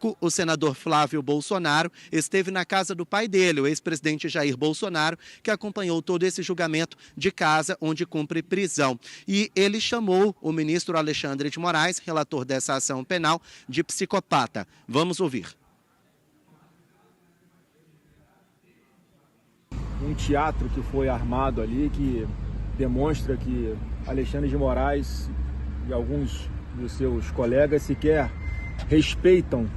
pouco, o senador Flávio Bolsonaro esteve na casa do pai dele, o ex-presidente Jair Bolsonaro, que acompanhou todo esse julgamento de casa onde cumpre prisão. E ele chamou o ministro Alexandre de Moraes, relator dessa ação penal, de psicopata. Vamos ouvir. Um teatro que foi armado ali, que demonstra que Alexandre de Moraes e alguns dos seus colegas sequer respeitam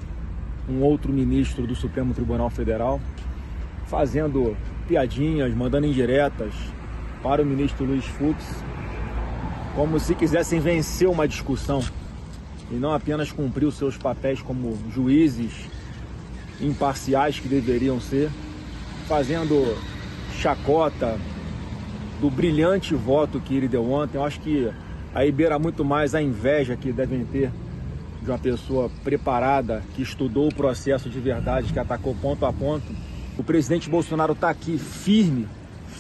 um outro ministro do Supremo Tribunal Federal, fazendo piadinhas, mandando indiretas para o ministro Luiz Fux, como se quisessem vencer uma discussão e não apenas cumprir os seus papéis como juízes imparciais que deveriam ser, fazendo chacota do brilhante voto que ele deu ontem. Eu acho que aí beira muito mais a inveja que devem ter de uma pessoa preparada, que estudou o processo de verdade, que atacou ponto a ponto. O presidente Bolsonaro está aqui firme,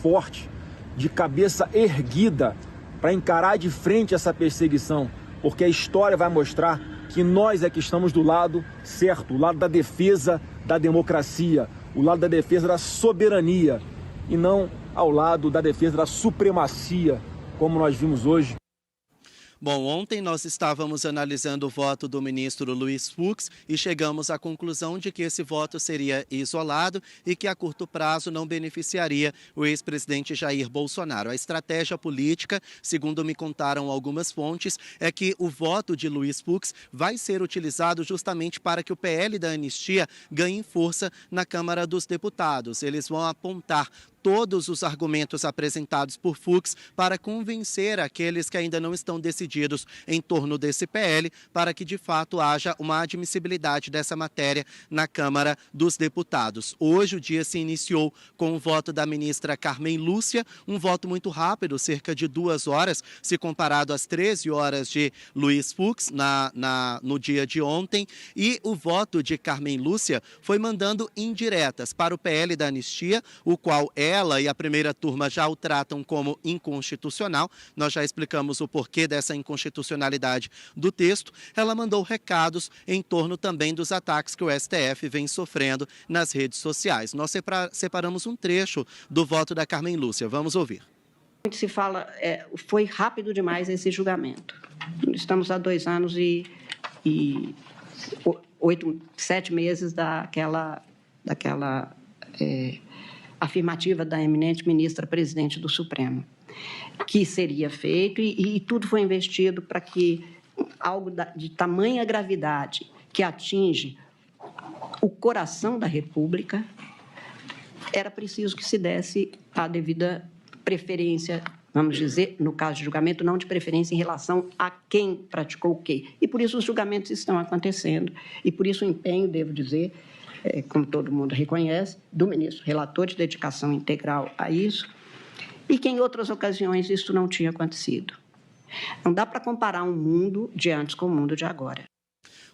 forte, de cabeça erguida, para encarar de frente essa perseguição, porque a história vai mostrar que nós é que estamos do lado certo, o lado da defesa da democracia, o lado da defesa da soberania, e não ao lado da defesa da supremacia, como nós vimos hoje. Bom, ontem nós estávamos analisando o voto do ministro Luiz Fux e chegamos à conclusão de que esse voto seria isolado e que a curto prazo não beneficiaria o ex-presidente Jair Bolsonaro. A estratégia política, segundo me contaram algumas fontes, é que o voto de Luiz Fux vai ser utilizado justamente para que o PL da anistia ganhe força na Câmara dos Deputados. Eles vão apontar todos os argumentos apresentados por Fux para convencer aqueles que ainda não estão decididos em torno desse PL, para que de fato haja uma admissibilidade dessa matéria na Câmara dos Deputados. Hoje o dia se iniciou com o voto da ministra Carmen Lúcia, um voto muito rápido, cerca de 2 horas, se comparado às 13 horas de Luiz Fux no dia de ontem, e o voto de Carmen Lúcia foi mandando indiretas para o PL da anistia, o qual ela e a primeira turma já o tratam como inconstitucional. Nós já explicamos o porquê dessa inconstitucionalidade do texto. Ela mandou recados em torno também dos ataques que o STF vem sofrendo nas redes sociais. Nós separamos um trecho do voto da Carmen Lúcia. Vamos ouvir. Se fala, foi rápido demais esse julgamento. Estamos há 2 anos e 7 meses daquela afirmativa da eminente ministra presidente do Supremo, que seria feito e tudo foi investido para que algo de tamanha gravidade que atinge o coração da República, era preciso que se desse a devida preferência, vamos dizer, no caso de julgamento, não de preferência em relação a quem praticou o quê. E por isso os julgamentos estão acontecendo e por isso o empenho, devo dizer, como todo mundo reconhece, do ministro relator de dedicação integral a isso, e que em outras ocasiões isso não tinha acontecido. Não dá para comparar um mundo de antes com o mundo de agora.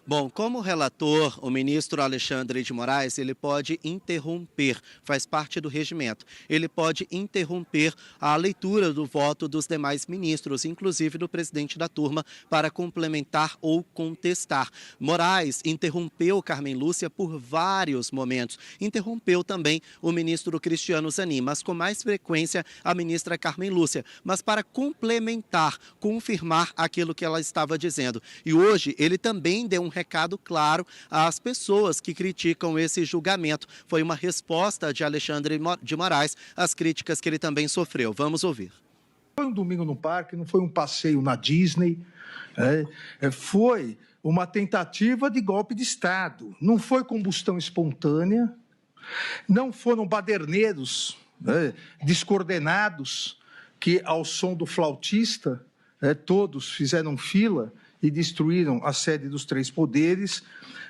Bom, como relator, o ministro Alexandre de Moraes, ele pode interromper, faz parte do regimento, ele pode interromper a leitura do voto dos demais ministros, inclusive do presidente da turma, para complementar ou contestar. Moraes interrompeu Carmen Lúcia por vários momentos, interrompeu também o ministro Cristiano Zanin, mas com mais frequência a ministra Carmen Lúcia, mas para complementar, confirmar aquilo que ela estava dizendo. E hoje ele também deu um recado claro às pessoas que criticam esse julgamento. Foi uma resposta de Alexandre de Moraes às críticas que ele também sofreu. Vamos ouvir. Foi um domingo no parque, não foi um passeio na Disney, foi uma tentativa de golpe de Estado. Não foi combustão espontânea, não foram baderneiros descoordenados que, ao som do flautista, todos fizeram fila e destruíram a sede dos 3 poderes.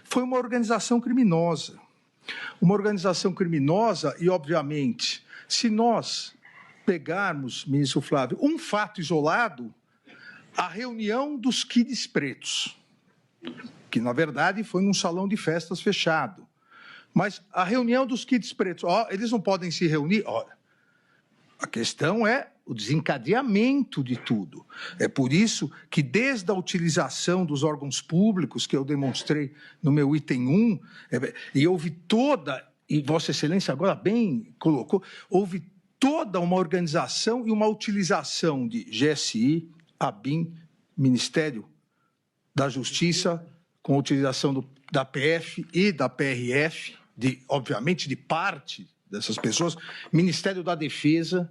Foi uma organização criminosa. Uma organização criminosa e, obviamente, se nós pegarmos, ministro Flávio, um fato isolado, a reunião dos kids pretos, que, na verdade, foi num salão de festas fechado. Mas a reunião dos kids pretos, eles não podem se reunir? A questão é o desencadeamento de tudo. É por isso que, desde a utilização dos órgãos públicos, que eu demonstrei no meu item 1, e houve toda, e Vossa Excelência agora bem colocou, houve toda uma organização e uma utilização de GSI, ABIN, Ministério da Justiça, com a utilização da PF e da PRF, obviamente de parte dessas pessoas, Ministério da Defesa.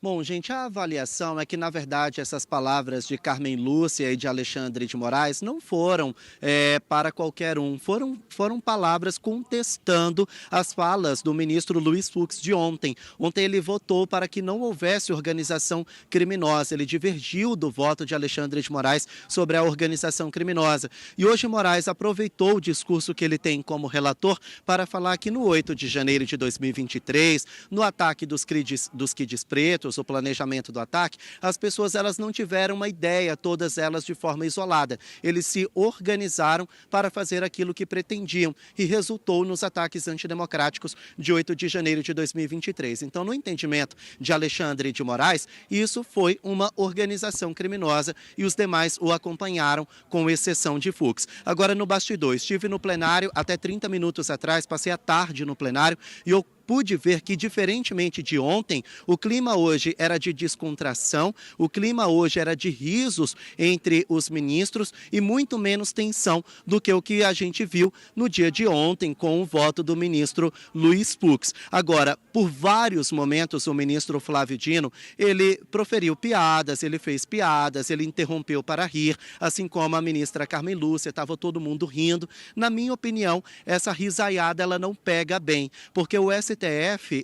Bom, gente, a avaliação é que, na verdade, essas palavras de Carmen Lúcia e de Alexandre de Moraes não foram para qualquer um. Foram palavras contestando as falas do ministro Luiz Fux de ontem. Ontem ele votou para que não houvesse organização criminosa. Ele divergiu do voto de Alexandre de Moraes sobre a organização criminosa. E hoje Moraes aproveitou o discurso que ele tem como relator para falar que no 8 de janeiro de 2023, no ataque dos Kids Pretos, o planejamento do ataque, as pessoas elas não tiveram uma ideia, todas elas de forma isolada. Eles se organizaram para fazer aquilo que pretendiam e resultou nos ataques antidemocráticos de 8 de janeiro de 2023. Então, no entendimento de Alexandre de Moraes, isso foi uma organização criminosa e os demais o acompanharam, com exceção de Fux. Agora, no bastidor, estive no plenário até 30 minutos atrás, passei a tarde no plenário e eu pude ver que, diferentemente de ontem, o clima hoje era de descontração, o clima hoje era de risos entre os ministros e muito menos tensão do que o que a gente viu no dia de ontem com o voto do ministro Luiz Fux. Agora, por vários momentos, o ministro Flávio Dino, ele proferiu piadas, ele fez piadas, ele interrompeu para rir, assim como a ministra Carmen Lúcia, estava todo mundo rindo. Na minha opinião, essa risaiada ela não pega bem, porque o STF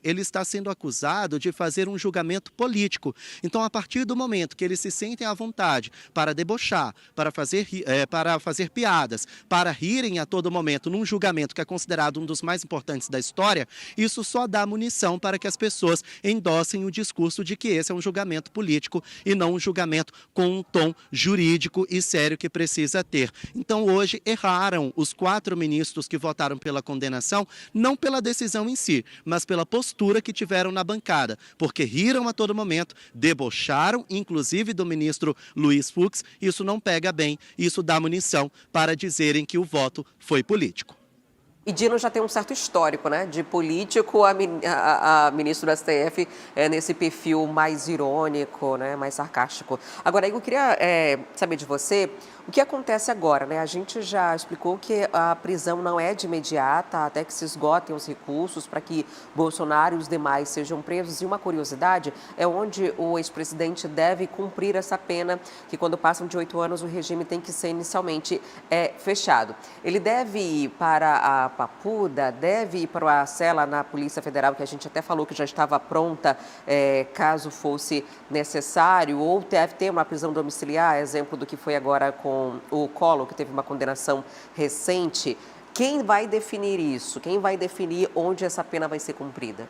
ele está sendo acusado de fazer um julgamento político. Então, a partir do momento que eles se sentem à vontade para debochar, para fazer piadas, para rirem a todo momento num julgamento que é considerado um dos mais importantes da história, isso só dá munição para que as pessoas endossem o discurso de que esse é um julgamento político e não um julgamento com um tom jurídico e sério que precisa ter. Então, hoje, erraram os 4 ministros que votaram pela condenação, não pela decisão em si, mas pela postura que tiveram na bancada, porque riram a todo momento, debocharam, inclusive do ministro Luiz Fux. Isso não pega bem, isso dá munição para dizerem que o voto foi político. E Dino já tem um certo histórico, né, de político a ministro do STF nesse perfil mais irônico, né, mais sarcástico. Agora, eu queria saber de você o que acontece agora, né? A gente já explicou que a prisão não é de imediata, até que se esgotem os recursos para que Bolsonaro e os demais sejam presos. E uma curiosidade é onde o ex-presidente deve cumprir essa pena, que quando passam de 8 anos o regime tem que ser inicialmente fechado. Ele deve ir para a Papuda, deve ir para a cela na Polícia Federal, que a gente até falou que já estava pronta caso fosse necessário, ou deve ter uma prisão domiciliar, exemplo do que foi agora com o Collor, que teve uma condenação recente. Quem vai definir isso? Quem vai definir onde essa pena vai ser cumprida?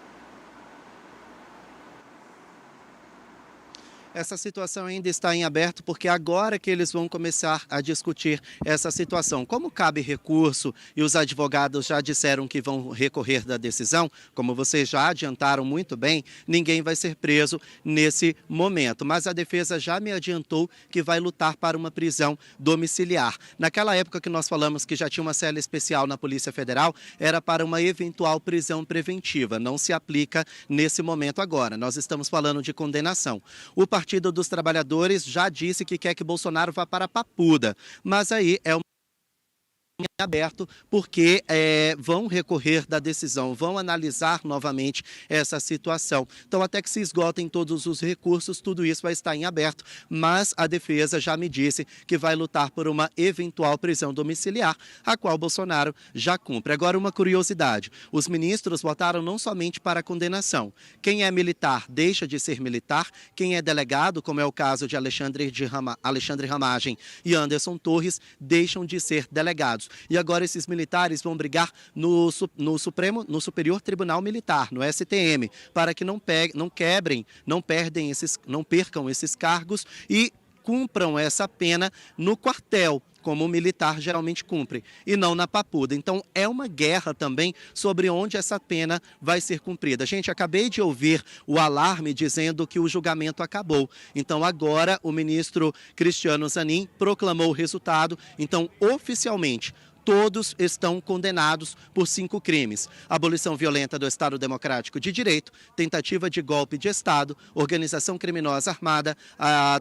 Essa situação ainda está em aberto, porque agora que eles vão começar a discutir essa situação. Como cabe recurso e os advogados já disseram que vão recorrer da decisão, como vocês já adiantaram muito bem, ninguém vai ser preso nesse momento. Mas a defesa já me adiantou que vai lutar para uma prisão domiciliar. Naquela época que nós falamos que já tinha uma cela especial na Polícia Federal, era para uma eventual prisão preventiva. Não se aplica nesse momento agora. Nós estamos falando de condenação. O Partido dos Trabalhadores já disse que quer que Bolsonaro vá para a Papuda, mas aí é aberto, porque vão recorrer da decisão, vão analisar novamente essa situação. Então, até que se esgotem todos os recursos, tudo isso vai estar em aberto, mas a defesa já me disse que vai lutar por uma eventual prisão domiciliar, a qual Bolsonaro já cumpre. Agora, uma curiosidade, os ministros votaram não somente para a condenação. Quem é militar deixa de ser militar, quem é delegado, como é o caso de Alexandre Ramagem e Anderson Torres, deixam de ser delegados. E agora esses militares vão brigar no Superior Tribunal Militar, no STM, para que não percam esses cargos e cumpram essa pena no quartel, como o militar geralmente cumpre, e não na Papuda. Então, é uma guerra também sobre onde essa pena vai ser cumprida. Gente, acabei de ouvir o alarme dizendo que o julgamento acabou. Então, agora, o ministro Cristiano Zanin proclamou o resultado. Então, oficialmente, todos estão condenados por 5 crimes: abolição violenta do Estado Democrático de Direito, tentativa de golpe de Estado, organização criminosa armada,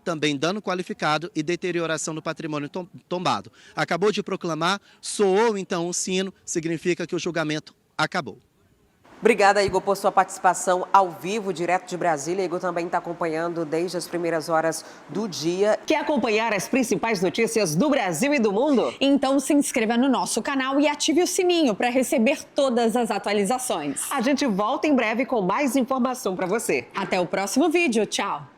também dano qualificado e deterioração do patrimônio tombado. Acabou de proclamar, soou então o sino, significa que o julgamento acabou. Obrigada, Igor, por sua participação ao vivo, direto de Brasília. Igor também está acompanhando desde as primeiras horas do dia. Quer acompanhar as principais notícias do Brasil e do mundo? Então se inscreva no nosso canal e ative o sininho para receber todas as atualizações. A gente volta em breve com mais informação para você. Até o próximo vídeo. Tchau!